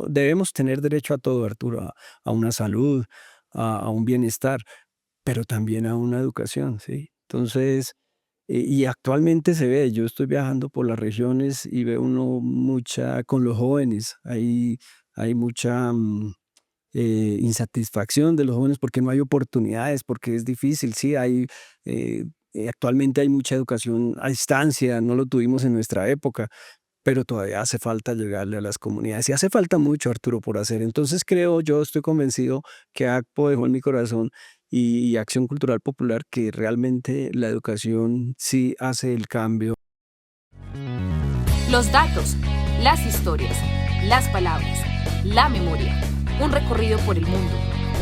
debemos tener derecho a todo, Arturo, a una salud, a un bienestar, pero también a una educación, ¿sí? Entonces, y actualmente se ve, yo estoy viajando por las regiones y veo uno mucha, con los jóvenes, hay mucha insatisfacción de los jóvenes porque no hay oportunidades, porque es difícil, sí, actualmente hay mucha educación a distancia, no lo tuvimos en nuestra época, pero todavía hace falta llegarle a las comunidades y hace falta mucho, Arturo, por hacer. Entonces creo, yo estoy convencido que ACPO dejó en mi corazón y Acción Cultural Popular que realmente la educación sí hace el cambio. Los datos, las historias, las palabras, la memoria. Un recorrido por el mundo,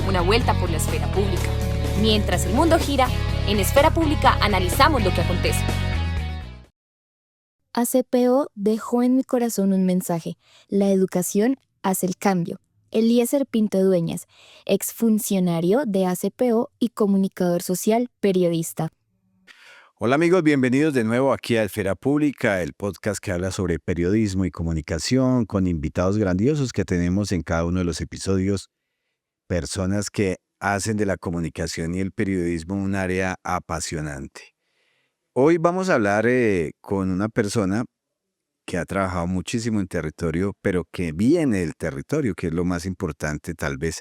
una vuelta por la esfera pública. Mientras el mundo gira, en Esfera Pública analizamos lo que acontece. ACPO dejó en mi corazón un mensaje: la educación hace el cambio. Eliezer Pinto Dueñas, exfuncionario de ACPO y comunicador social, periodista. Hola amigos, bienvenidos de nuevo aquí a Esfera Pública, el podcast que habla sobre periodismo y comunicación con invitados grandiosos que tenemos en cada uno de los episodios, personas que hacen de la comunicación y el periodismo un área apasionante. Hoy vamos a hablar con una persona que ha trabajado muchísimo en territorio, pero que viene del territorio, que es lo más importante tal vez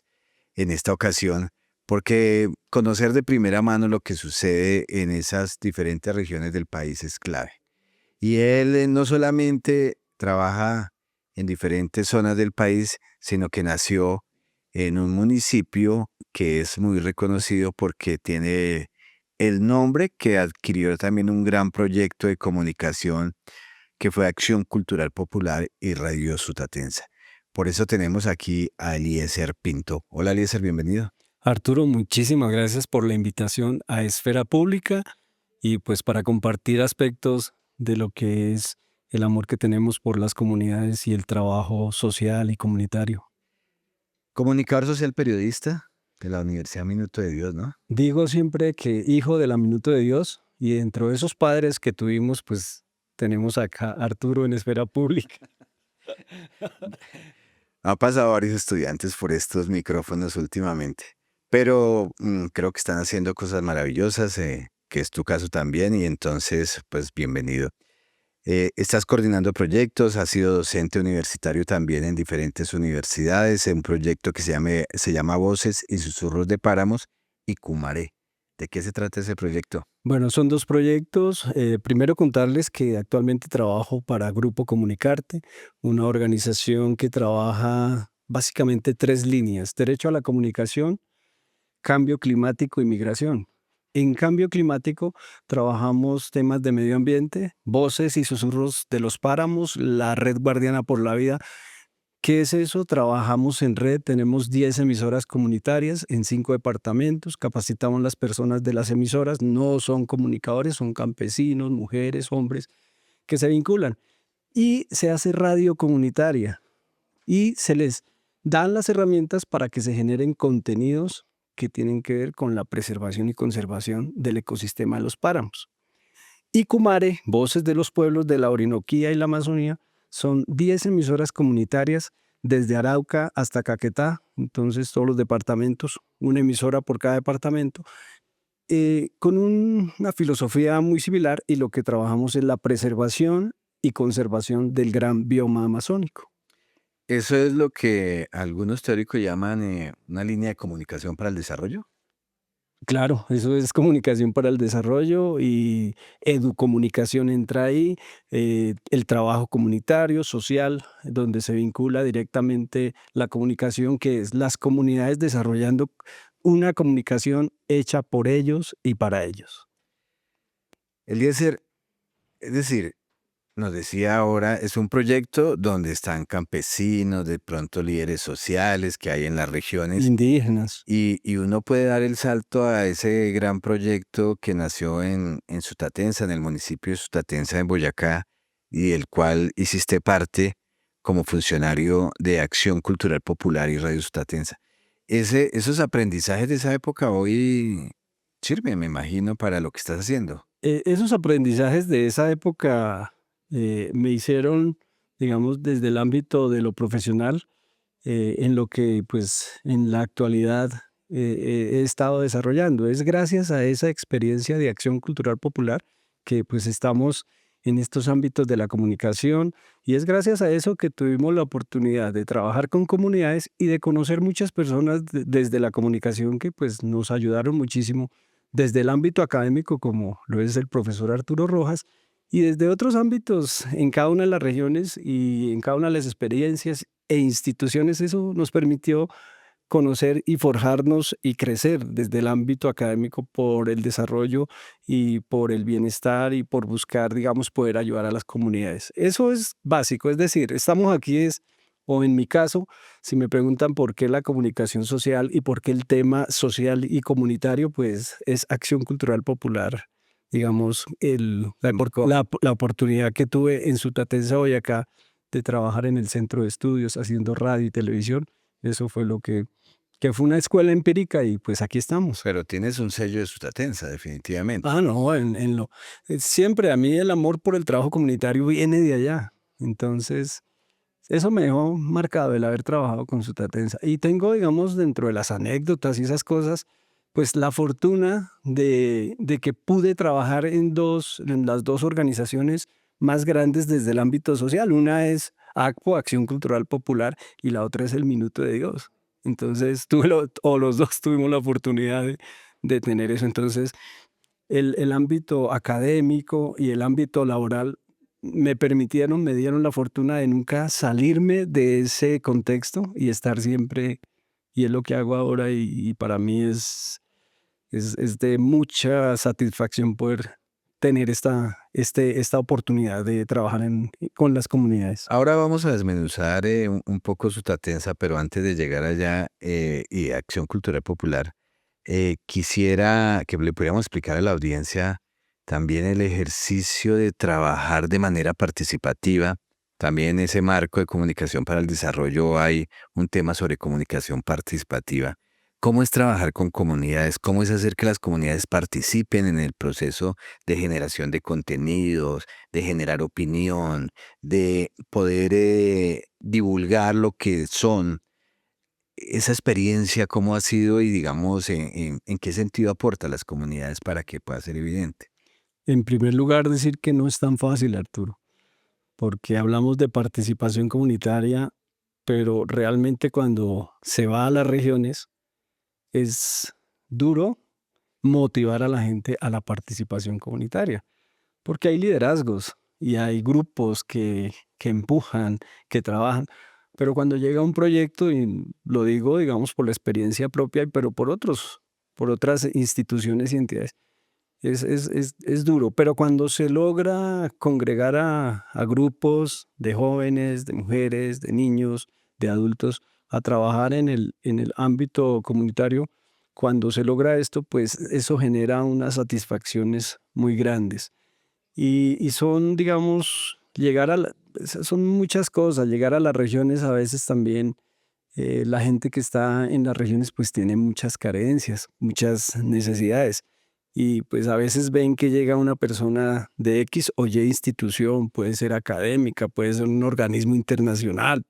en esta ocasión, porque conocer de primera mano lo que sucede en esas diferentes regiones del país es clave. Y él no solamente trabaja en diferentes zonas del país, sino que nació en un municipio que es muy reconocido porque tiene el nombre que adquirió también un gran proyecto de comunicación que fue Acción Cultural Popular y Radio Sutatensa. Por eso tenemos aquí a Eliezer Pinto. Hola Eliezer, bienvenido. Arturo, muchísimas gracias por la invitación a Esfera Pública y pues para compartir aspectos de lo que es el amor que tenemos por las comunidades y el trabajo social y comunitario. Comunicador social periodista de la Universidad Minuto de Dios, ¿no? Digo siempre que hijo de la Minuto de Dios y dentro de esos padres que tuvimos, pues tenemos acá a Arturo en Esfera Pública. Ha pasado varios estudiantes por estos micrófonos últimamente, pero creo que están haciendo cosas maravillosas, que es tu caso también, y entonces, pues bienvenido. Estás coordinando proyectos, has sido docente universitario también en diferentes universidades, en un proyecto que se llama Voces y Susurros de Páramos y Cumaré. ¿De qué se trata ese proyecto? Bueno, son dos proyectos. Primero contarles que actualmente trabajo para Grupo Comunicarte, una organización que trabaja básicamente tres líneas: derecho a la comunicación, cambio climático y migración. En cambio climático trabajamos temas de medio ambiente, voces y susurros de los páramos, la Red Guardiana por la Vida. ¿Qué es eso? Trabajamos en red, tenemos 10 emisoras comunitarias en 5 departamentos, capacitamos las personas de las emisoras, no son comunicadores, son campesinos, mujeres, hombres que se vinculan. Y se hace radio comunitaria y se les dan las herramientas para que se generen contenidos que tienen que ver con la preservación y conservación del ecosistema de los páramos. Y Cumare, Voces de los Pueblos de la Orinoquía y la Amazonía, son 10 emisoras comunitarias desde Arauca hasta Caquetá, entonces todos los departamentos, una emisora por cada departamento, con una filosofía muy similar, y lo que trabajamos es la preservación y conservación del gran bioma amazónico. Eso es lo que algunos teóricos llaman una línea de comunicación para el desarrollo. Claro, eso es comunicación para el desarrollo y educomunicación entra ahí, el trabajo comunitario, social, donde se vincula directamente la comunicación, que es las comunidades desarrollando una comunicación hecha por ellos y para ellos. Eliezer, es decir, nos decía ahora, es un proyecto donde están campesinos, de pronto líderes sociales que hay en las regiones, Indígenas. y uno puede dar el salto a ese gran proyecto que nació en Sutatensa, en el municipio de Sutatensa, en Boyacá, y del cual hiciste parte como funcionario de Acción Cultural Popular y Radio Sutatensa. Esos aprendizajes de esa época hoy sirven, me imagino, para lo que estás haciendo. Esos aprendizajes de esa época me hicieron, digamos, desde el ámbito de lo profesional, en lo que pues en la actualidad he estado desarrollando. Es gracias a esa experiencia de acción cultural popular que pues estamos en estos ámbitos de la comunicación, y es gracias a eso que tuvimos la oportunidad de trabajar con comunidades y de conocer muchas personas desde la comunicación que pues nos ayudaron muchísimo desde el ámbito académico, como lo es el profesor Arturo Rojas, y desde otros ámbitos en cada una de las regiones y en cada una de las experiencias e instituciones. Eso nos permitió conocer y forjarnos y crecer desde el ámbito académico por el desarrollo y por el bienestar y por buscar, digamos, poder ayudar a las comunidades. Eso es básico, es decir, estamos aquí o en mi caso, si me preguntan por qué la comunicación social y por qué el tema social y comunitario, pues es acción cultural popular. Digamos, la oportunidad que tuve en Sutatensa, Boyacá, de trabajar en el centro de estudios haciendo radio y televisión, eso fue lo que fue una escuela empírica, y pues aquí estamos. Pero tienes un sello de Sutatensa, definitivamente. Ah, no, siempre a mí el amor por el trabajo comunitario viene de allá. Entonces, eso me dejó marcado el haber trabajado con Sutatensa. Y tengo, digamos, dentro de las anécdotas y esas cosas, pues la fortuna de que pude trabajar en las dos organizaciones más grandes desde el ámbito social. Una es ACPO, Acción Cultural Popular, y la otra es el Minuto de Dios. Entonces, o los dos tuvimos la oportunidad de tener eso. Entonces, el ámbito académico y el ámbito laboral me dieron la fortuna de nunca salirme de ese contexto y estar siempre, y es lo que hago ahora, y para mí es de mucha satisfacción poder tener esta oportunidad de trabajar con las comunidades. Ahora vamos a desmenuzar un poco Sutatensa, pero antes de llegar allá y Acción Cultural Popular, quisiera que le pudiéramos explicar a la audiencia también el ejercicio de trabajar de manera participativa. También en ese marco de comunicación para el desarrollo hay un tema sobre comunicación participativa. ¿Cómo es trabajar con comunidades? ¿Cómo es hacer que las comunidades participen en el proceso de generación de contenidos, de generar opinión, de poder divulgar lo que son? Esa experiencia, ¿cómo ha sido y digamos en qué sentido aporta a las comunidades para que pueda ser evidente? En primer lugar, decir que no es tan fácil, Arturo, porque hablamos de participación comunitaria, pero realmente cuando se va a las regiones es duro motivar a la gente a la participación comunitaria, porque hay liderazgos y hay grupos que empujan, que trabajan, pero cuando llega un proyecto, y lo digo, digamos, por la experiencia propia, pero por otras instituciones y entidades, es duro, pero cuando se logra congregar a grupos de jóvenes, de mujeres, de niños, de adultos, a trabajar en el ámbito comunitario, cuando se logra esto, pues eso genera unas satisfacciones muy grandes. Y son, digamos, son muchas cosas. Llegar a las regiones a veces también, la gente que está en las regiones pues tiene muchas carencias, muchas necesidades. Y pues a veces ven que llega una persona de X o Y institución, puede ser académica, puede ser un organismo internacional.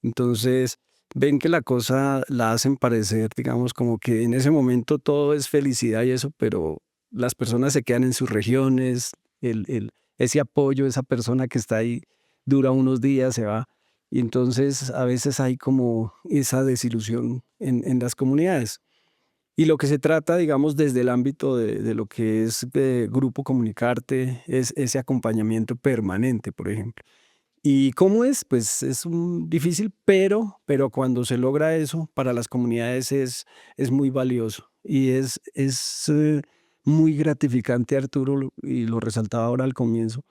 Entonces ven que la cosa la hacen parecer, digamos, como que en ese momento todo es felicidad y eso, pero las personas se quedan en sus regiones, ese apoyo, esa persona que está ahí dura unos días, se va. Y entonces a veces hay como esa desilusión en las comunidades. Y lo que se trata, digamos, desde el ámbito de lo que es de Grupo Comunicarte, es ese acompañamiento permanente, por ejemplo. ¿Y cómo es? Pues es difícil, pero cuando se logra eso, para las comunidades es muy valioso. Y es muy gratificante, Arturo, y lo resaltaba ahora al comienzo,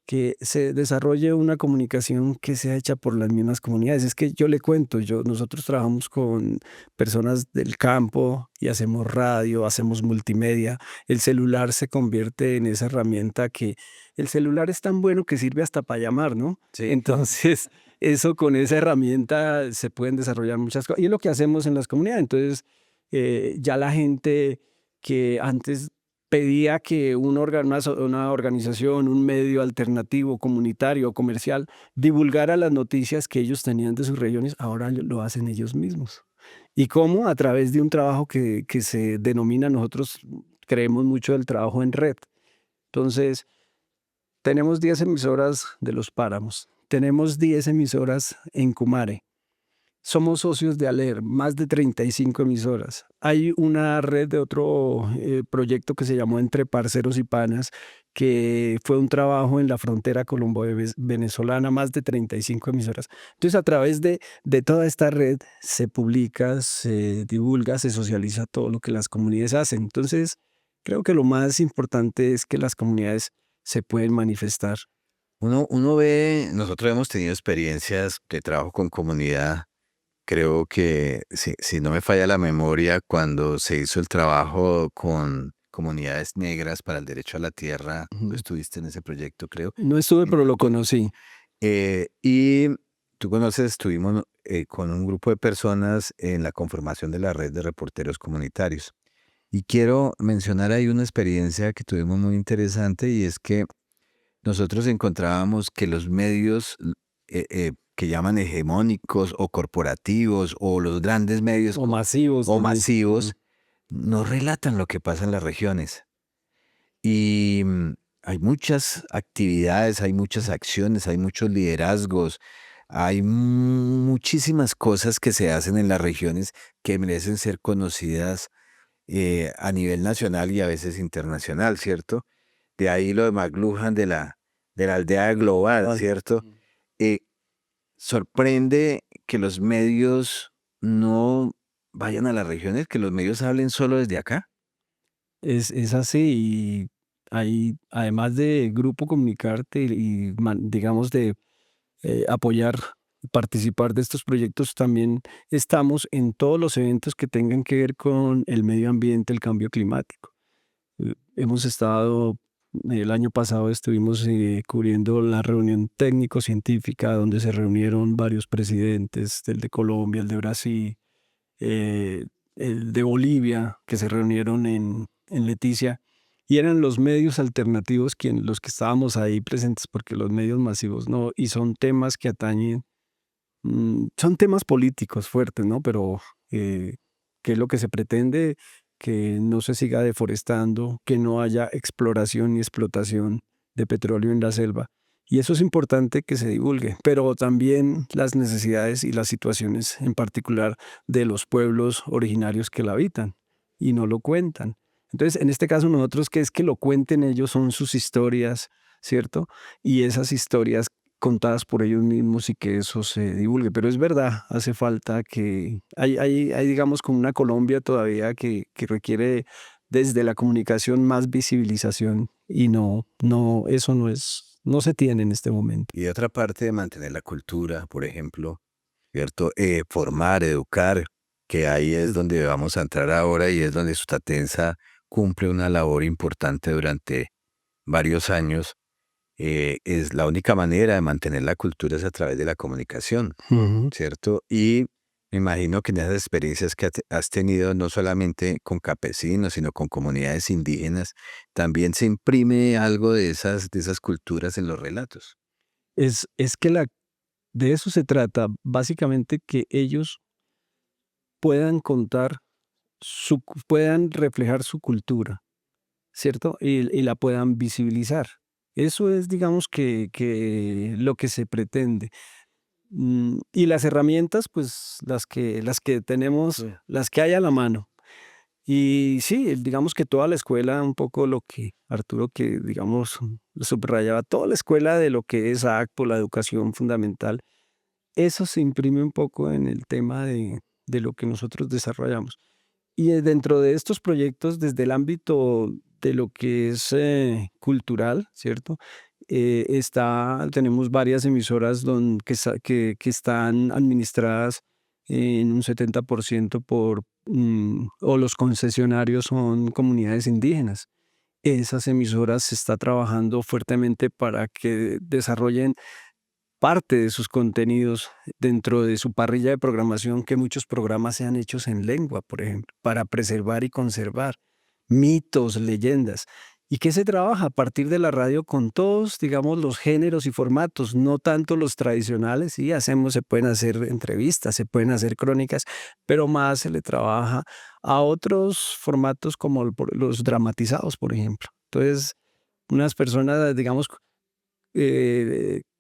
que se desarrolle una comunicación que sea hecha por las mismas comunidades. Es que yo le cuento, nosotros trabajamos con personas del campo y hacemos radio, hacemos multimedia. El celular se convierte en esa herramienta que el celular es tan bueno que sirve hasta para llamar, ¿no? Sí. Entonces, eso con esa herramienta se pueden desarrollar muchas cosas. Y es lo que hacemos en las comunidades. Entonces, ya la gente que antes pedía que una organización, un medio alternativo, comunitario o comercial, divulgara las noticias que ellos tenían de sus regiones, ahora lo hacen ellos mismos. ¿Y cómo? A través de un trabajo que se denomina, nosotros creemos mucho del trabajo en red. Entonces, tenemos 10 emisoras de Los Páramos, tenemos 10 emisoras en Cumare. Somos socios de ALER, más de 35 emisoras. Hay una red de otro proyecto que se llamó Entre Parceros y Panas, que fue un trabajo en la frontera colombo-venezolana, más de 35 emisoras. Entonces, a través de toda esta red se publica, se divulga, se socializa todo lo que las comunidades hacen. Entonces, creo que lo más importante es que las comunidades se pueden manifestar. Uno ve, nosotros hemos tenido experiencias de trabajo con comunidad. Creo que, si no me falla la memoria, cuando se hizo el trabajo con comunidades negras para el derecho a la tierra, tú estuviste en ese proyecto, creo. No estuve, pero lo conocí. Y tú conoces, estuvimos con un grupo de personas en la conformación de la red de reporteros comunitarios. Y quiero mencionar ahí una experiencia que tuvimos muy interesante, y es que nosotros encontrábamos que los medios que llaman hegemónicos o corporativos, o los grandes medios O masivos. o también. masivos, no relatan lo que pasa en las regiones. Y hay muchas actividades, hay muchas acciones, hay muchos liderazgos, hay muchísimas cosas que se hacen en las regiones que merecen ser conocidas a nivel nacional y a veces internacional, ¿cierto? De ahí lo de McLuhan de la aldea global, ¿cierto? Eh, sorprende que los medios no vayan a las regiones, que los medios hablen solo desde acá. Es así, y hay, además de Grupo Comunicarte digamos de apoyar, participar de estos proyectos, también estamos en todos los eventos que tengan que ver con el medio ambiente, el cambio climático. Hemos estado, el año pasado estuvimos cubriendo la reunión técnico-científica donde se reunieron varios presidentes, el de Colombia, el de Brasil, eh, el de Bolivia, que se reunieron en Leticia, y eran los medios alternativos los que estábamos ahí presentes, porque los medios masivos no, y son temas que atañen, son temas políticos fuertes, ¿no? Pero ¿qué es lo que se pretende? Que no se siga deforestando, que no haya exploración y explotación de petróleo en la selva. Y eso es importante que se divulgue, pero también las necesidades y las situaciones en particular de los pueblos originarios que la habitan y no lo cuentan. Entonces, en este caso nosotros, que es que lo cuenten ellos, son sus historias, ¿cierto? Y esas historias contadas por ellos mismos y que eso se divulgue. Pero es verdad, hace falta que hay digamos, como una Colombia todavía que requiere desde la comunicación más visibilización, y eso no se tiene en este momento. Y otra parte de mantener la cultura, por ejemplo, ¿cierto? Formar, educar, que ahí es donde vamos a entrar ahora, y es donde Sustatensa cumple una labor importante durante varios años. Es la única manera de mantener la cultura es a través de la comunicación, ¿cierto? Y me imagino que en esas experiencias que has tenido, no solamente con campesinos, sino con comunidades indígenas, también se imprime algo de esas culturas en los relatos. Es que de eso se trata, básicamente, que ellos puedan contar, puedan reflejar su cultura, ¿cierto? Y la puedan visibilizar. Eso es, digamos, que lo que se pretende. Y las herramientas, pues las que tenemos, Sí. las que hay a la mano. Y sí, digamos que toda la escuela, un poco lo que Arturo, que digamos, subrayaba, toda la escuela de lo que es ACPO, la educación fundamental, eso se imprime un poco en el tema de lo que nosotros desarrollamos. Y dentro de estos proyectos, desde el ámbito de lo que es cultural, ¿cierto? Tenemos varias emisoras que están administradas en un 70% o los concesionarios son comunidades indígenas. Esas emisoras se está trabajando fuertemente para que desarrollen parte de sus contenidos dentro de su parrilla de programación, que muchos programas sean hechos en lengua, por ejemplo, para preservar y conservar. mitos, leyendas. ¿Y qué se trabaja a partir de la radio con todos, digamos, los géneros y formatos, no tanto los tradicionales? Sí, se pueden hacer entrevistas, se pueden hacer crónicas, pero más se le trabaja a otros formatos como los dramatizados, por ejemplo. Entonces, unas personas, digamos,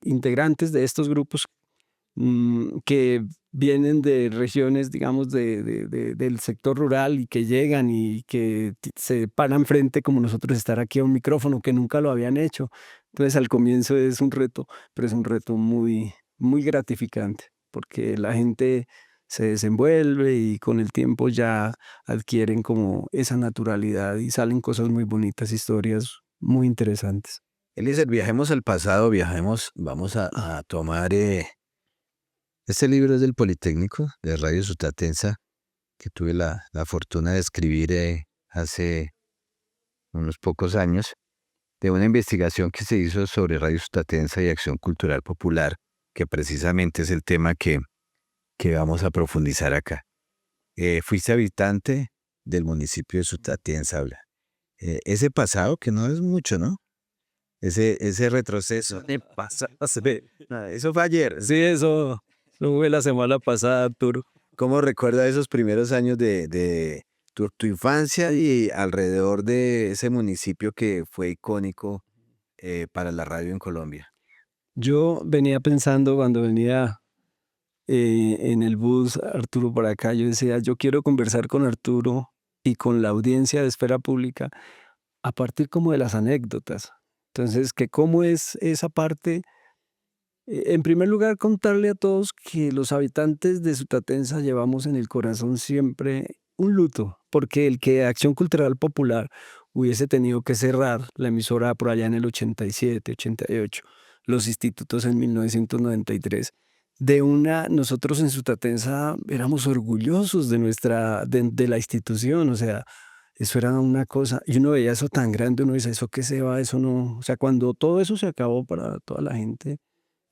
integrantes de estos grupos que vienen de regiones, digamos, del sector rural y que llegan y que se paran frente como nosotros estar aquí a un micrófono que nunca lo habían hecho. Entonces al comienzo es un reto, pero es un reto muy, muy gratificante porque la gente se desenvuelve y con el tiempo ya adquieren como esa naturalidad y salen cosas muy bonitas, historias muy interesantes. Eliezer, viajemos al pasado, vamos a tomar... Este libro es del Politécnico, de Radio Sutatensa, que tuve la fortuna de escribir hace unos pocos años, de una investigación que se hizo sobre Radio Sutatensa y Acción Cultural Popular, que precisamente es el tema que vamos a profundizar acá. Fuiste habitante del municipio de Sutatensa, habla. Ese pasado, que no es mucho, ¿no? Ese retroceso. Eso fue ayer. Sí, eso fue la semana pasada, Arturo. ¿Cómo recuerda esos primeros años de tu infancia y alrededor de ese municipio que fue icónico para la radio en Colombia? Yo venía pensando cuando venía en el bus, Arturo, para acá, yo decía, yo quiero conversar con Arturo y con la audiencia de Esfera Pública a partir como de las anécdotas. Entonces, que cómo es esa parte. En primer lugar, contarle a todos que los habitantes de Sutatensa llevamos en el corazón siempre un luto, porque el que Acción Cultural Popular hubiese tenido que cerrar la emisora por allá en el 87, 88, los institutos en 1993, nosotros en Sutatensa éramos orgullosos de la institución, o sea, eso era una cosa, y uno veía eso tan grande, uno dice, eso qué se va, eso no, o sea, cuando todo eso se acabó para toda la gente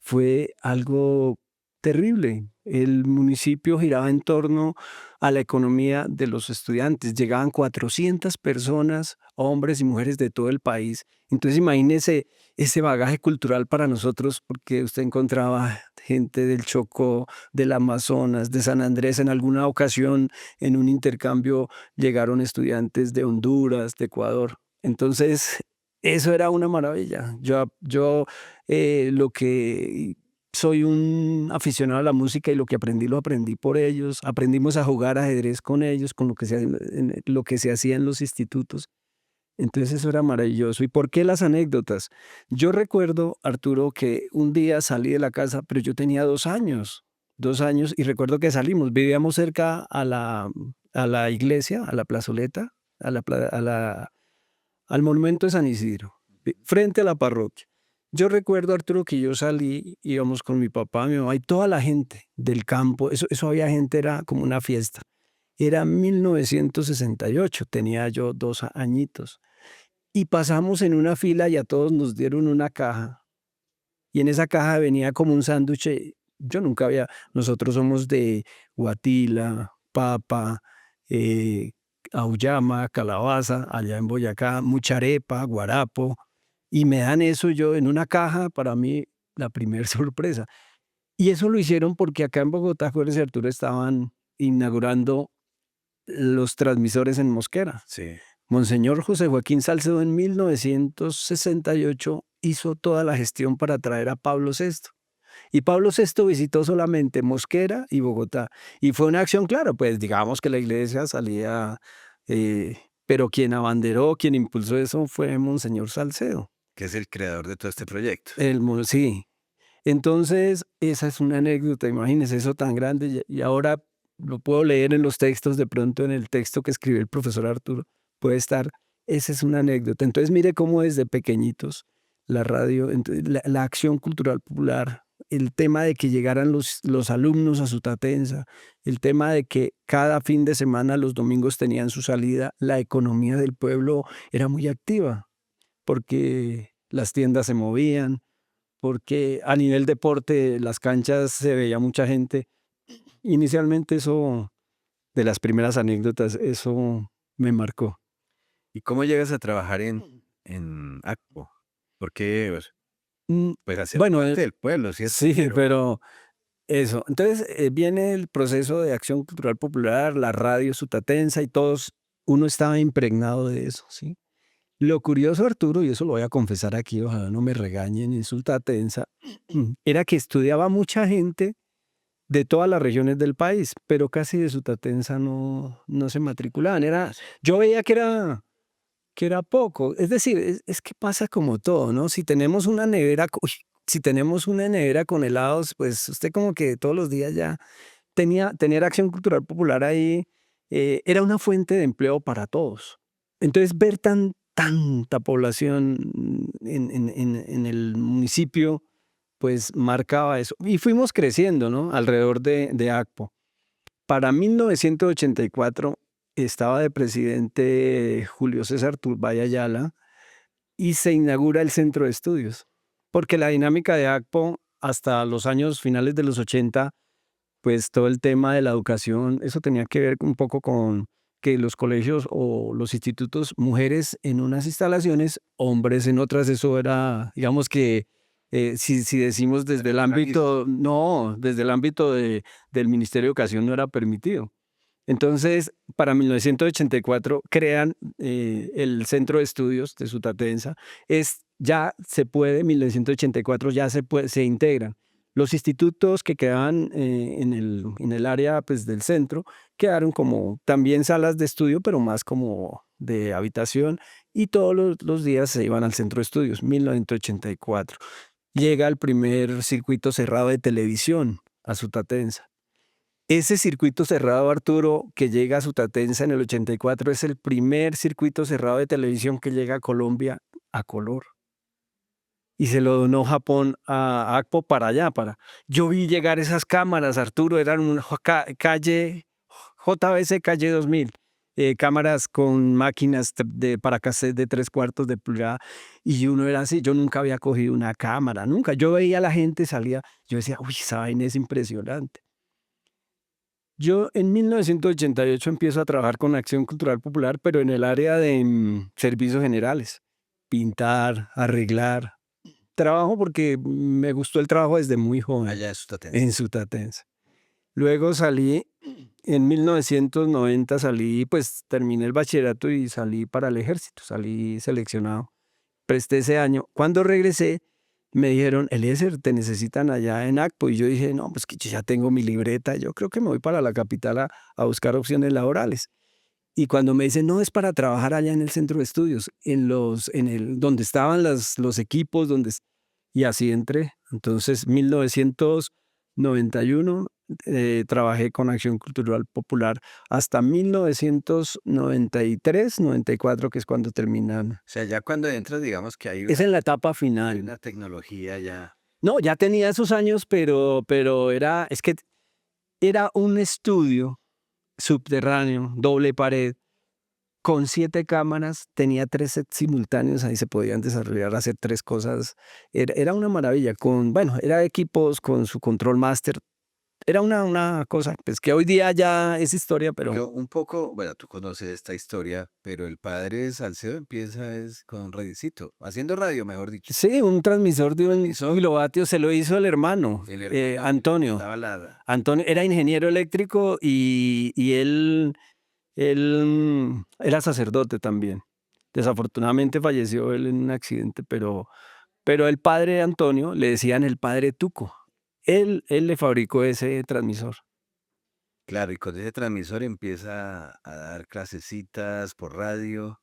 fue algo terrible. El municipio giraba en torno a la economía de los estudiantes. Llegaban 400 personas, hombres y mujeres de todo el país. Entonces imagínese ese bagaje cultural para nosotros, porque usted encontraba gente del Chocó, del Amazonas, de San Andrés. En alguna ocasión, en un intercambio, llegaron estudiantes de Honduras, de Ecuador. Entonces, eso era una maravilla. Yo lo que soy un aficionado a la música y lo que aprendí lo aprendí por ellos. Aprendimos a jugar ajedrez con ellos, con lo que se hacía en los institutos. Entonces eso era maravilloso. ¿Y por qué las anécdotas? Yo recuerdo, Arturo, que un día salí de la casa, pero yo tenía 2 años, y recuerdo que salimos, vivíamos cerca a la iglesia, a la plazoleta, al monumento de San Isidro, frente a la parroquia. Yo recuerdo, Arturo, que yo salí, íbamos con mi papá, mi mamá y toda la gente del campo. Eso había gente, era como una fiesta. Era 1968, tenía yo 2 añitos. Y pasamos en una fila y a todos nos dieron una caja. Y en esa caja venía como un sándwich. Yo nunca había, nosotros somos de guatila, papa, eh, auyama, calabaza, allá en Boyacá, mucha arepa, guarapo. Y me dan eso yo en una caja, para mí la primera sorpresa. Y eso lo hicieron porque acá en Bogotá, acuérdense, Arturo, estaban inaugurando los transmisores en Mosquera. Sí. Monseñor José Joaquín Salcedo en 1968 hizo toda la gestión para traer a Pablo VI. Y Pablo VI visitó solamente Mosquera y Bogotá. Y fue una acción, claro, pues digamos que la iglesia salía, pero quien abanderó, quien impulsó eso fue Monseñor Salcedo. Que es el creador de todo este proyecto. Sí. Entonces, esa es una anécdota, imagínense eso tan grande. Y ahora lo puedo leer en los textos, de pronto en el texto que escribió el profesor Arturo, puede estar. Esa es una anécdota. Entonces, mire cómo desde pequeñitos la radio, la acción cultural popular, el tema de que llegaran los alumnos a Sutatensa, el tema de que cada fin de semana, los domingos tenían su salida, la economía del pueblo era muy activa, porque las tiendas se movían, porque a nivel deporte, las canchas se veía mucha gente. Inicialmente eso, de las primeras anécdotas, eso me marcó. ¿Y cómo llegas a trabajar en ACPO? Porque Mm, pues hacer Bueno, parte del pueblo, ¿cierto? sí, Pero pero eso. Entonces viene el proceso de acción cultural popular, la radio sutatensa y todos, uno estaba impregnado de eso, ¿sí? Lo curioso, Arturo, y eso lo voy a confesar aquí, ojalá no me regañen en Sutatensa, era que estudiaba mucha gente de todas las regiones del país, pero casi de Sutatensa no se matriculaban. Yo veía que era poco. Es decir, es que pasa como todo, ¿no? Si tenemos una nevera, si tenemos una nevera con helados, pues usted como que todos los días ya tener acción cultural popular ahí era una fuente de empleo para todos. Entonces, ver tanta población en el municipio, pues marcaba eso. Y fuimos creciendo, ¿no? Alrededor de ACPO. Para 1984 estaba de presidente Julio César Turbay Ayala y se inaugura el centro de estudios, porque la dinámica de ACPO hasta los años finales de los 80, pues todo el tema de la educación, eso tenía que ver un poco con que los colegios o los institutos, mujeres en unas instalaciones, hombres en otras, eso era, digamos que, si decimos desde el ámbito, no, desde el ámbito del Ministerio de Educación no era permitido. Entonces, para 1984 crean el Centro de Estudios de Sutatensa. Ya se puede, 1984 ya se integran. Los institutos que quedaban en el área pues, del centro quedaron como también salas de estudio, pero más como de habitación, y todos los días se iban al Centro de Estudios, 1984. Llega el primer circuito cerrado de televisión a Sutatensa. Ese circuito cerrado, Arturo, que llega a Sutatensa en el 84, es el primer circuito cerrado de televisión que llega a Colombia a color. Y se lo donó Japón a ACPO para allá. Yo vi llegar esas cámaras, Arturo, eran una calle, JBC Calle 2000, cámaras con máquinas para cassette de 3/4 de pulgada. Y uno era así, yo nunca había cogido una cámara, nunca. Yo veía a la gente, salía, yo decía, uy, esa vaina es impresionante. Yo en 1988 empiezo a trabajar con Acción Cultural Popular, pero en el área de servicios generales, pintar, arreglar. Trabajo porque me gustó el trabajo desde muy joven allá es en Sutatensa. Luego salí, en 1990 salí, pues terminé el bachillerato y salí para el ejército, salí seleccionado. Presté ese año. Cuando regresé, me dijeron, Eliezer, te necesitan allá en ACPO. Y yo dije, no, pues que yo ya tengo mi libreta, yo creo que me voy para la capital a buscar opciones laborales. Y cuando me dicen, no, es para trabajar allá en el centro de estudios, donde estaban los equipos, y así entré. Entonces, 1991 trabajé con Acción Cultural Popular hasta 1993, 94, que es cuando terminan. O sea, ya cuando entras, digamos que hay Es en la etapa hay final. una tecnología ya. No, ya tenía esos años, pero es que era un estudio subterráneo, doble pared, con 7 cámaras, tenía 3 sets simultáneos, ahí se podían desarrollar, hacer 3 cosas. Era una maravilla, era equipos con su control master. Era una cosa, pues que hoy día ya es historia, pero Un poco, bueno, tú conoces esta historia, pero el padre de Salcedo empieza es con radicito, haciendo radio, mejor dicho. sí, un transmisor de 1 kilovatio se lo hizo el hermano, El hermano Antonio. estaba la, Antonio era ingeniero eléctrico y él era sacerdote también. Desafortunadamente falleció él en un accidente, pero el padre Antonio le decían el padre Tuco. Él le fabricó ese transmisor. claro, y con ese transmisor empieza a dar clasecitas por radio.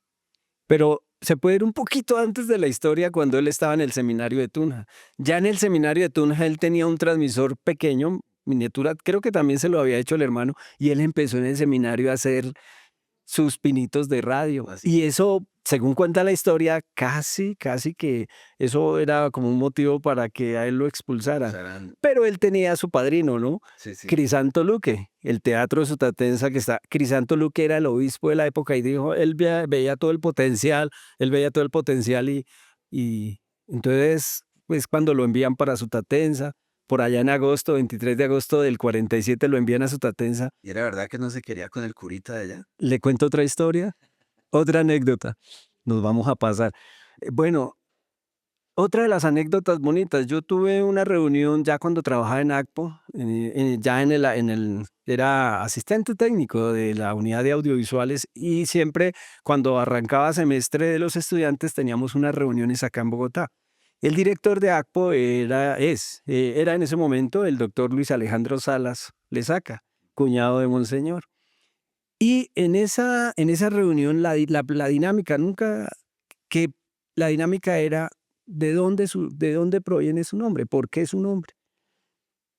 Pero se puede ir un poquito antes de la historia cuando él estaba en el seminario de Tunja. Ya en el seminario de Tunja él tenía un transmisor pequeño, miniatura, creo que también se lo había hecho el hermano, y él empezó en el seminario a hacer sus pinitos de radio. Así. Y eso, según cuenta la historia, casi que eso era como un motivo para que a él lo expulsaran. Usarán, Pero él tenía a su padrino, ¿no? sí, sí. Crisanto Luque, el teatro de Sutatensa que está. Crisanto Luque era el obispo de la época y dijo, él veía todo el potencial, y entonces, pues cuando lo envían para Sutatensa, por allá en agosto, 23 de agosto del 47 lo envían a Sutatensa. Y era verdad que no se quería con el curita de allá. ¿Le cuento otra historia? Otra anécdota. Nos vamos a pasar. Bueno, otra de las anécdotas bonitas. Yo tuve una reunión ya cuando trabajaba en ACPO, ya era asistente técnico de la unidad de audiovisuales y siempre cuando arrancaba semestre de los estudiantes teníamos unas reuniones acá en Bogotá. El director de ACPO era en ese momento el doctor Luis Alejandro Salas Lesaca, cuñado de Monseñor. Y en esa reunión la dinámica la dinámica era de dónde proviene su nombre, por qué su nombre.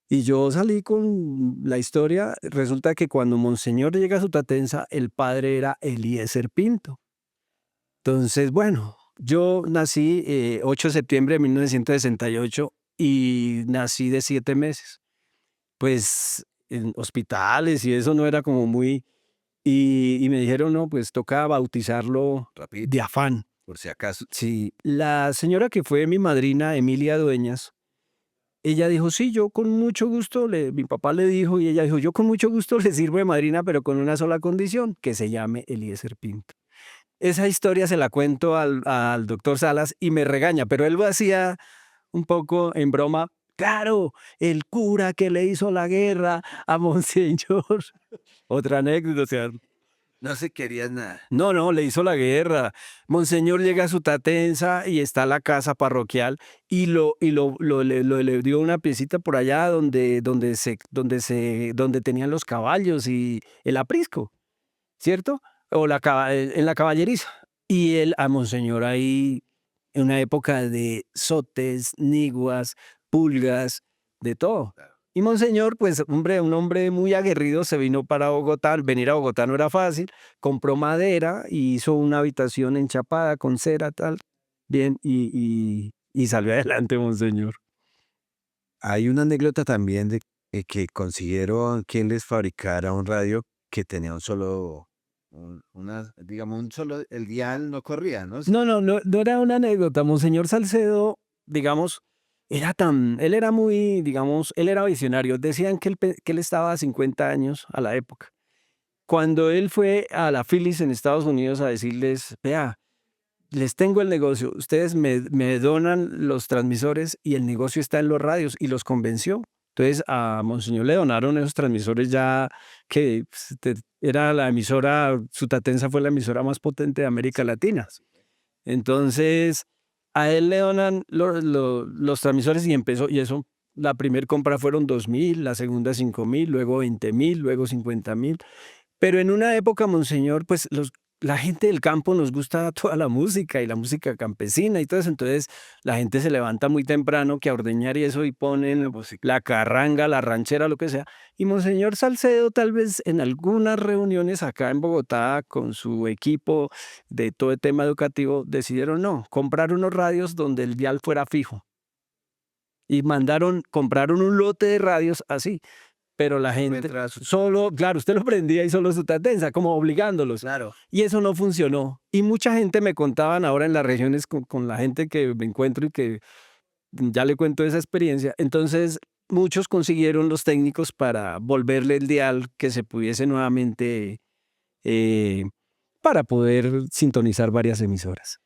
Y yo salí con la historia, resulta que cuando Monseñor llega a Sutatensa, el padre era Eliezer Pinto. Entonces, bueno, yo nací 8 de septiembre de 1968 y nací de 7 meses. Pues en hospitales y eso no era como muy... Y me dijeron, no, pues toca bautizarlo Rapidito, de afán. por si acaso. Sí, la señora que fue mi madrina, Emilia Dueñas, ella dijo, sí, yo con mucho gusto, mi papá le dijo, y ella dijo, yo con mucho gusto le sirvo de madrina, pero con una sola condición, que se llame Eliezer Pinto. Esa historia se la cuento al doctor Salas y me regaña, pero él lo hacía un poco en broma. Claro, el cura que le hizo la guerra a Monseñor. Otra anécdota, o sea, No se quería nada. no, le hizo la guerra. Monseñor llega a Sutatensa y está la casa parroquial y le dio una piecita por allá donde tenían los caballos y el aprisco, ¿cierto? En la caballeriza. Y él a Monseñor ahí, en una época de sotes, niguas, pulgas, de todo. Y Monseñor, pues, un hombre muy aguerrido, se vino para Bogotá. Venir a Bogotá no era fácil. Compró madera y hizo una habitación enchapada con cera, tal. Bien, y salió adelante, Monseñor. Hay una anécdota también de que consiguieron quien les fabricara un radio que tenía un solo, digamos, el dial no corría, ¿no? No era una anécdota. Monseñor Salcedo, digamos, él era muy, digamos, él era visionario. Decían que él estaba a 50 años a la época. Cuando él fue a la Philips en Estados Unidos a decirles, vea, les tengo el negocio, ustedes me donan los transmisores y el negocio está en los radios, y los convenció. Entonces a Monseñor le donaron esos transmisores ya que era la emisora, Sutatensa fue la emisora más potente de América Latina. Entonces a él le donan los transmisores y empezó, y eso, la primera compra fueron 2.000, la segunda 5.000, luego 20.000, luego 50.000. Pero en una época, Monseñor, pues la gente del campo nos gusta toda la música y la música campesina y todo eso. Entonces la gente se levanta muy temprano que a ordeñar y eso y ponen la carranga, la ranchera, lo que sea. Y Monseñor Salcedo tal vez en algunas reuniones acá en Bogotá con su equipo de todo el tema educativo decidieron no, comprar unos radios donde el dial fuera fijo. Y compraron un lote de radios así. Pero la gente solo, claro, usted lo prendía y solo Sutatensa, como obligándolos. Claro. Y eso no funcionó. Y mucha gente me contaban ahora en las regiones con la gente que me encuentro y que ya le cuento esa experiencia. Entonces, muchos consiguieron los técnicos para volverle el dial que se pudiese nuevamente para poder sintonizar varias emisoras.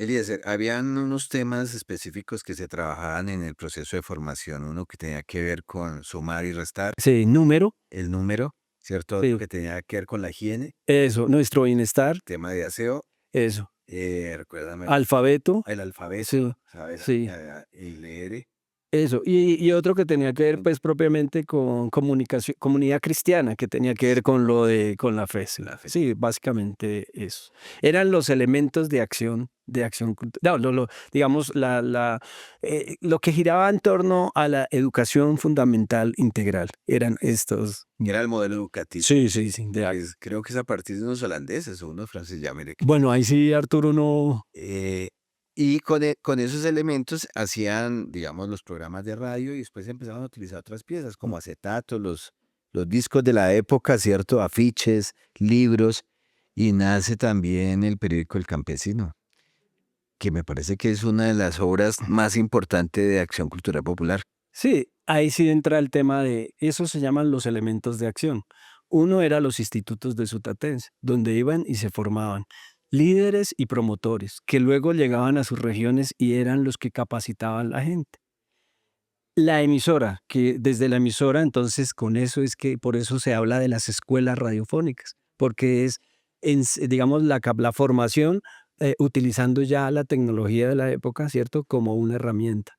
Eliezer, habían unos temas específicos que se trabajaban en el proceso de formación, uno que tenía que ver con sumar y restar, Sí, número, el número, ¿cierto? Sí. Otro que tenía que ver con la higiene, eso, nuestro bienestar, tema de aseo, eso, recuérdame, alfabeto, el alfabeto, sí, ¿sabes? sí. El leer, Eso, y otro que tenía que ver pues propiamente con comunicación, comunidad cristiana, que tenía que ver con con la fe. Sí, la fe. sí, básicamente eso. Eran los elementos de acción cultural. No, digamos, lo que giraba en torno a la educación fundamental integral. Eran estos. que era el modelo educativo. Sí, de Pues, creo que es a partir de unos holandeses o unos franceses, ya mire. Bueno, ahí sí, Arturo, no. Y con esos elementos hacían, digamos, los programas de radio y después empezaban a utilizar otras piezas como acetatos, los discos de la época, ¿cierto? Afiches, libros, y nace también el periódico El Campesino, que me parece que es una de las obras más importantes de acción cultural popular. Sí, ahí sí entra el tema de, eso se llaman los elementos de acción. Uno era los institutos de Sutatensa, donde iban y se formaban líderes y promotores, que luego llegaban a sus regiones y eran los que capacitaban a la gente. La emisora, que desde la emisora, entonces con eso es que por eso se habla de las escuelas radiofónicas, porque es, digamos, la formación utilizando ya la tecnología de la época, ¿cierto? Como una herramienta.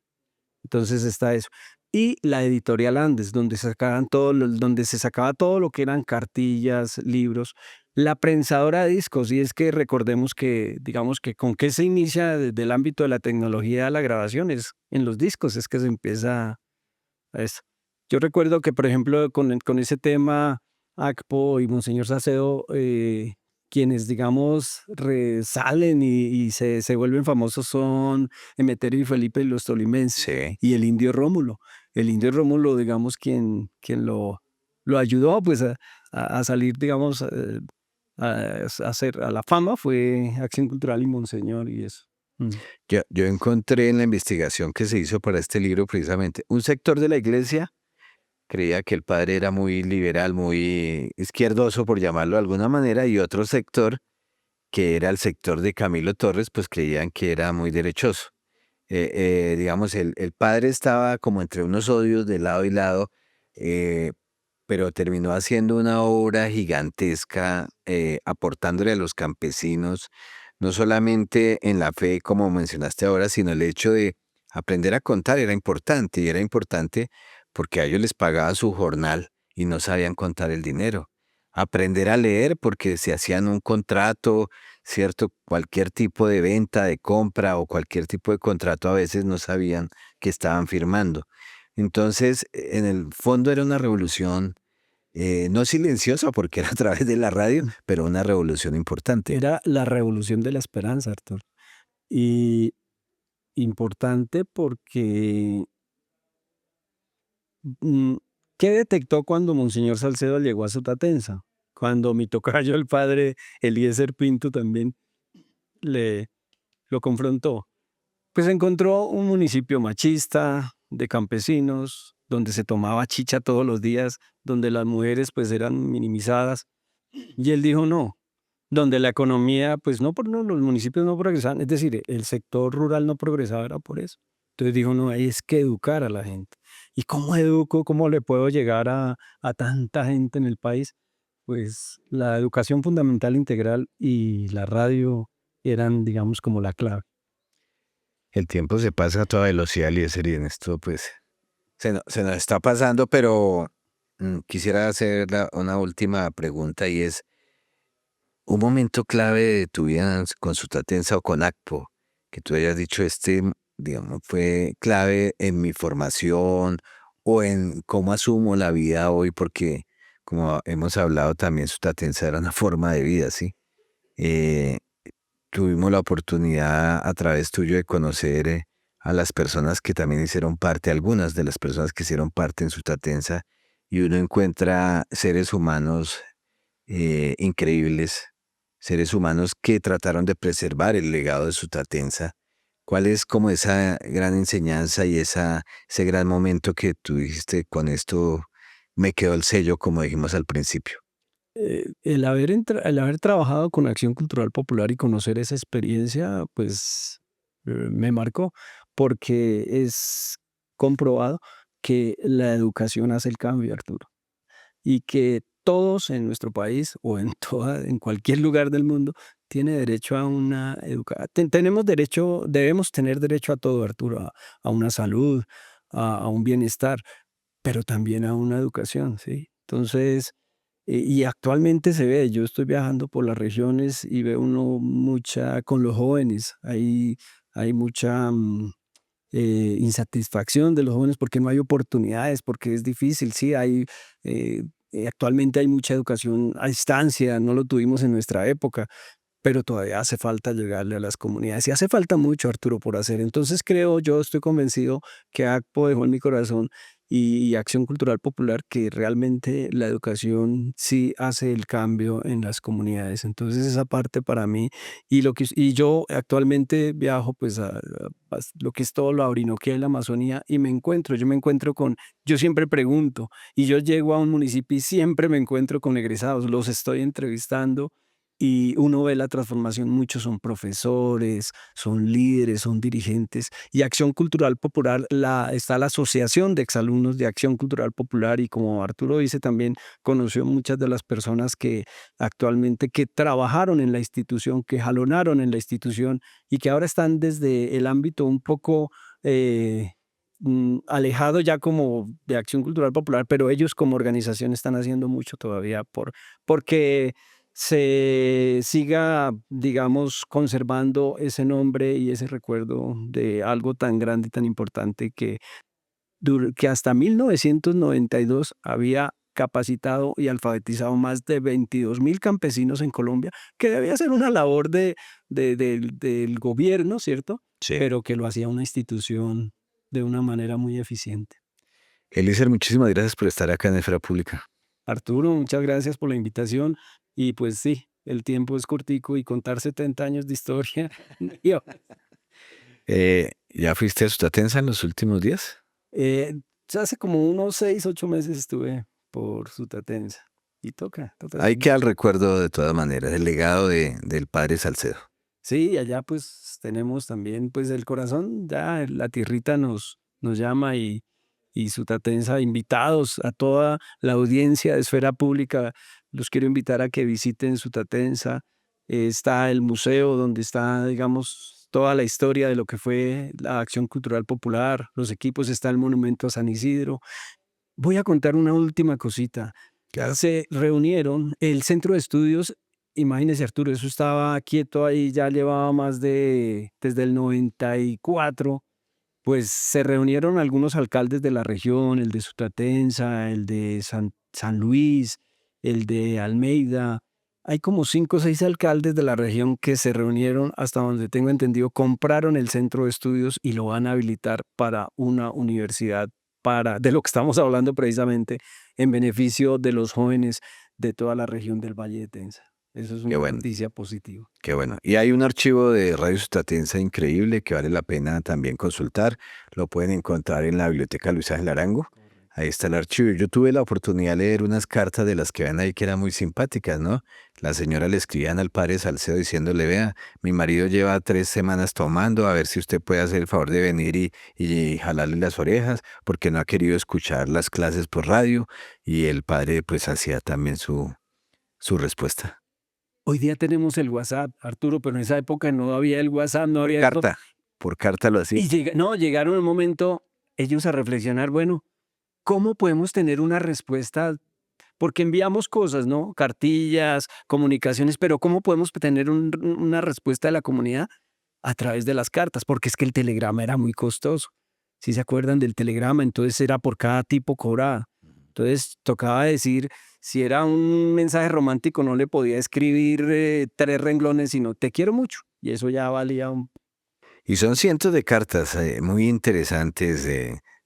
Entonces está eso. Y la editorial Andes, donde donde se sacaba todo lo que eran cartillas, libros. La prensadora de discos, y es que recordemos que, digamos que con qué se inicia desde el ámbito de la tecnología a la grabación, es en los discos, es que se empieza a eso. Yo recuerdo que, por ejemplo, con ese tema, Acpo y Monseñor Salcedo, quienes, digamos, resalen y se vuelven famosos son Emeterio y Felipe y los tolimenses Sí. y el indio Rómulo. El indio Rómulo, digamos, quien lo ayudó pues a salir, digamos, a hacer a la fama fue Acción Cultural y Monseñor y eso. Mm. Yo encontré en la investigación que se hizo para este libro precisamente un sector de la iglesia creía que el padre era muy liberal, muy izquierdoso, por llamarlo de alguna manera, y otro sector, que era el sector de Camilo Torres, pues creían que era muy derechoso. Digamos, el padre estaba como entre unos odios de lado y lado, eh, pero terminó haciendo una obra gigantesca, aportándole a los campesinos, no solamente en la fe, como mencionaste ahora, sino el hecho de aprender a contar era importante, y era importante porque a ellos les pagaba su jornal y no sabían contar el dinero. Aprender a leer porque se hacían un contrato, ¿cierto? Cualquier tipo de venta, de compra o cualquier tipo de contrato a veces no sabían que estaban firmando. Entonces, en el fondo era una revolución, no silenciosa porque era a través de la radio, pero una revolución importante. Era la revolución de la esperanza, Arturo. Y importante porque, mm, ¿qué detectó cuando Monseñor Salcedo llegó a Sutatensa? Cuando mi tocayo, el padre Eliezer Pinto, también le lo confrontó. Pues encontró un municipio machista, de campesinos, donde se tomaba chicha todos los días, donde las mujeres pues eran minimizadas. Y él dijo no, donde la economía, pues no, los municipios no progresaban, es decir, el sector rural no progresaba, era por eso. Entonces dijo, no, hay es que educar a la gente. ¿Y cómo educo? ¿Cómo le puedo llegar a tanta gente en el país? Pues la educación fundamental integral y la radio eran, digamos, como la clave. El tiempo se pasa a toda velocidad, Eliezer, y en esto pues se nos está pasando, pero quisiera hacer una última pregunta y es, un momento clave de tu vida con Sutatensa o con ACPO, que tú hayas dicho, digamos, fue clave en mi formación o en cómo asumo la vida hoy, porque como hemos hablado también, Sutatensa era una forma de vida, ¿sí? Eh, Tuvimos la oportunidad a través tuyo de conocer a las personas que también hicieron parte, algunas de las personas que hicieron parte en Sutatensa, y uno encuentra seres humanos increíbles, seres humanos que trataron de preservar el legado de Sutatensa. ¿Cuál es como esa gran enseñanza y ese gran momento que tú dijiste, con esto me quedó el sello, como dijimos al principio? El haber trabajado con Acción Cultural Popular y conocer esa experiencia, pues me marcó, porque es comprobado que la educación hace el cambio, Arturo, y que todos en nuestro país o en cualquier lugar del mundo tiene derecho a una educación. Tenemos derecho, debemos tener derecho a todo, Arturo, a una salud, a un bienestar, pero también a una educación, ¿sí? Entonces, y actualmente se ve, yo estoy viajando por las regiones y veo uno mucha, con los jóvenes, hay mucha insatisfacción de los jóvenes porque no hay oportunidades, porque es difícil, sí, actualmente hay mucha educación a distancia, no lo tuvimos en nuestra época, pero todavía hace falta llegarle a las comunidades y hace falta mucho, Arturo, por hacer. Entonces creo, yo estoy convencido que ACPO dejó en mi corazón y Acción Cultural Popular que realmente la educación sí hace el cambio en las comunidades. Entonces esa parte para mí y yo actualmente viajo pues a lo que es todo la Orinoquía y la Amazonía y yo me encuentro con, yo siempre pregunto y yo llego a un municipio y siempre me encuentro con egresados, los estoy entrevistando y uno ve la transformación, muchos son profesores, son líderes, son dirigentes. Y Acción Cultural Popular, está la Asociación de Exalumnos de Acción Cultural Popular, y como Arturo dice, también conoció muchas de las personas que actualmente que trabajaron en la institución, que jalonaron en la institución y que ahora están desde el ámbito un poco alejado ya como de Acción Cultural Popular, pero ellos como organización están haciendo mucho todavía porque se siga, digamos, conservando ese nombre y ese recuerdo de algo tan grande y tan importante que hasta 1992 había capacitado y alfabetizado más de 22.000 campesinos en Colombia, que debía ser una labor del gobierno, ¿cierto? Sí. Pero que lo hacía una institución de una manera muy eficiente. Eliezer, muchísimas gracias por estar acá en Esfera Pública. Arturo, muchas gracias por la invitación. Y pues sí, el tiempo es cortico y contar 70 años de historia. Yo, ¿Ya fuiste a Sutatensa en los últimos días? ya hace como unos 6, 8 meses estuve por Sutatensa. Y toca. Ahí queda el recuerdo de todas maneras, el legado del padre Salcedo. Sí, allá pues tenemos también pues el corazón, ya la tierrita nos llama y Sutatensa, invitados a toda la audiencia de Esfera Pública, los quiero invitar a que visiten Sutatensa. Está el museo donde está, digamos, toda la historia de lo que fue la Acción Cultural Popular, los equipos, está el monumento a San Isidro. Voy a contar una última cosita. Claro. Se reunieron el centro de estudios. Imagínese, Arturo, eso estaba quieto ahí, ya llevaba desde el 94, pues se reunieron algunos alcaldes de la región, el de Sutatensa, el de San Luis, el de Almeida. Hay como 5 o 6 alcaldes de la región que se reunieron, hasta donde tengo entendido, compraron el centro de estudios y lo van a habilitar para una universidad, de lo que estamos hablando precisamente, en beneficio de los jóvenes de toda la región del Valle de Tensa. Eso es una noticia positiva. Qué bueno. Y hay un archivo de Radio Sutatensa increíble que vale la pena también consultar. Lo pueden encontrar en la Biblioteca Luis Ángel Arango. Ahí está el archivo. Yo tuve la oportunidad de leer unas cartas de las que ven ahí que eran muy simpáticas, ¿no? La señora le escribían al padre Salcedo diciéndole, vea, mi marido lleva 3 semanas tomando, a ver si usted puede hacer el favor de venir y jalarle las orejas, porque no ha querido escuchar las clases por radio. Y el padre pues hacía también su respuesta. Hoy día tenemos el WhatsApp, Arturo, pero en esa época no había el WhatsApp, no había Carta, por carta lo hacía. Y llegaron un momento ellos a reflexionar, bueno, ¿cómo podemos tener una respuesta? Porque enviamos cosas, ¿no? Cartillas, comunicaciones, pero ¿cómo podemos tener una respuesta de la comunidad? A través de las cartas, porque es que el telegrama era muy costoso. ¿Sí se acuerdan del telegrama? Entonces era por cada tipo cobrada. Entonces tocaba decir, si era un mensaje romántico, no le podía escribir 3 renglones, sino te quiero mucho. Y eso ya valía un... Y son cientos de cartas muy interesantes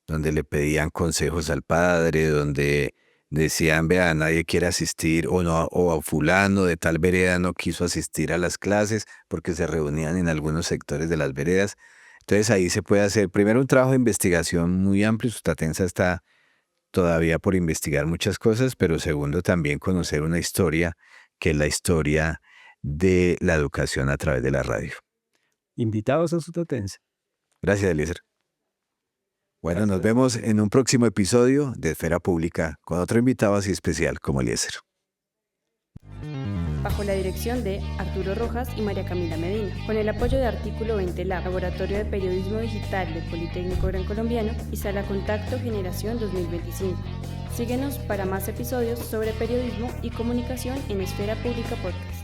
donde le pedían consejos al padre, donde decían, vea, nadie quiere asistir, o fulano de tal vereda no quiso asistir a las clases porque se reunían en algunos sectores de las veredas. Entonces ahí se puede hacer primero un trabajo de investigación muy amplio. Sutatensa está todavía por investigar muchas cosas, pero segundo también conocer una historia que es la historia de la educación a través de la radio. Invitados a Sutatensa. Gracias, Eliezer. Bueno, nos vemos en un próximo episodio de Esfera Pública con otro invitado así especial como Eliezer. Bajo la dirección de Arturo Rojas y María Camila Medina, con el apoyo de Artículo 20 Lab, Laboratorio de Periodismo Digital del Politécnico Gran Colombiano y Sala Contacto Generación 2025. Síguenos para más episodios sobre periodismo y comunicación en Esfera Pública Podcast.